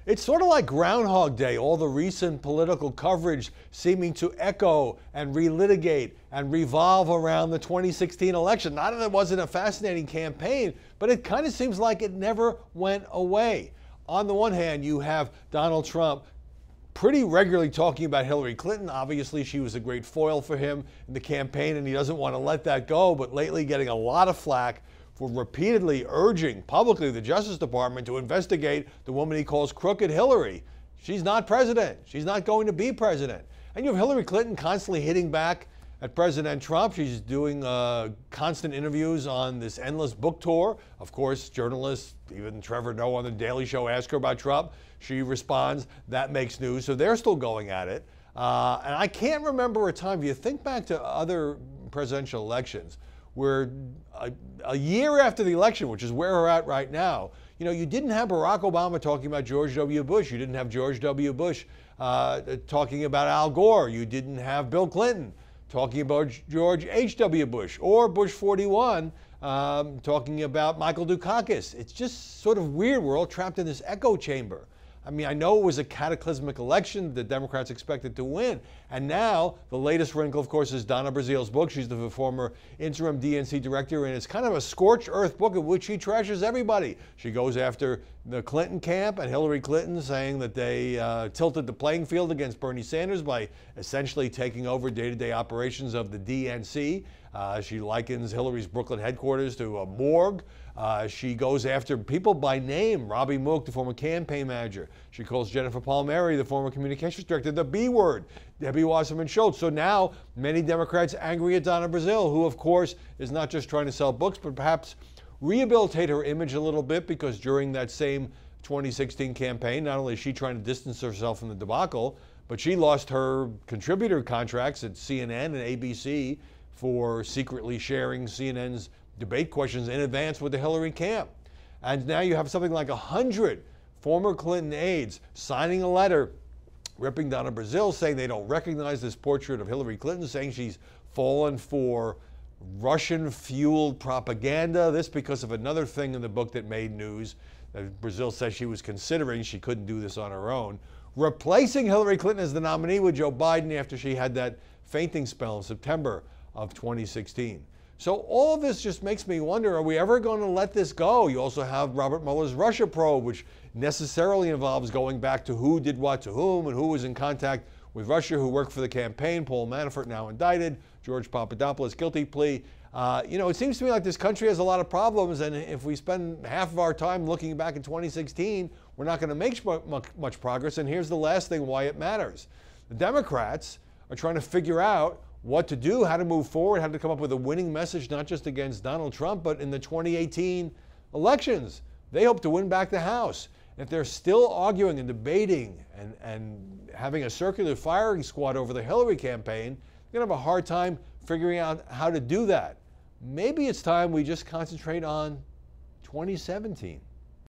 It's sort of like Groundhog Day, all the recent political coverage seeming to echo and relitigate and revolve around the 2016 election. Not that it wasn't a fascinating campaign, but it kind of seems like it never went away. On the one hand, you have Donald Trump pretty regularly talking about Hillary Clinton. Obviously, she was a great foil for him in the campaign, and he doesn't want to let that go, but lately getting a lot of flack for repeatedly urging publicly the Justice Department to investigate the woman he calls Crooked Hillary. She's not president. She's not going to be president. And you have Hillary Clinton constantly hitting back at President Trump. She's doing constant interviews on this endless book tour. Of course, journalists, even Trevor Noah on The Daily Show, ask her about Trump. She responds. That makes news. So they're still going at it. And I can't remember a time, if you think back to other presidential elections, where a year after the election, which is where we're at right now, you know, you didn't have Barack Obama talking about George W. Bush. You didn't have George W. Bush talking about Al Gore. You didn't have Bill Clinton talking about George H.W. Bush, or Bush 41 talking about Michael Dukakis. It's just sort of weird. We're all trapped in this echo chamber. I mean, I know it was a cataclysmic election the Democrats expected to win. And now the latest wrinkle, of course, is Donna Brazile's book. She's the former interim DNC director, and it's kind of a scorched earth book in which she trashes everybody. She goes after the Clinton camp and Hillary Clinton, saying that they tilted the playing field against Bernie Sanders by essentially taking over day-to-day operations of the DNC. She likens Hillary's Brooklyn headquarters to a morgue. She goes after people by name. Robbie Mook, the former campaign manager. She calls Jennifer Palmieri, the former communications director, the B word. Debbie Wasserman Schultz. So now many Democrats angry at Donna Brazile, who of course is not just trying to sell books, but perhaps rehabilitate her image a little bit, because during that same 2016 campaign, not only is she trying to distance herself from the debacle, but she lost her contributor contracts at CNN and ABC for secretly sharing CNN's debate questions in advance with the Hillary camp. And now you have something like 100 former Clinton aides signing a letter ripping Donna Brazile, saying they don't recognize this portrait of Hillary Clinton, saying she's fallen for Russian-fueled propaganda. This because of another thing in the book that made news. Brazile says she was considering, she couldn't do this on her own, replacing Hillary Clinton as the nominee with Joe Biden after she had that fainting spell in September of 2016. So all of this just makes me wonder, are we ever going to let this go? You also have Robert Mueller's Russia probe, which necessarily involves going back to who did what to whom and who was in contact with Russia, who worked for the campaign. Paul Manafort now indicted, George Papadopoulos guilty plea. You know, it seems to me like this country has a lot of problems, and if we spend half of our time looking back at 2016, we're not going to make much progress. And here's the last thing why it matters. The Democrats are trying to figure out what to do, how to move forward, how to come up with a winning message, not just against Donald Trump, but in the 2018 elections. They hope to win back the House. If they're still arguing and debating and having a circular firing squad over the Hillary campaign, they're going to have a hard time figuring out how to do that. Maybe it's time we just concentrate on 2017.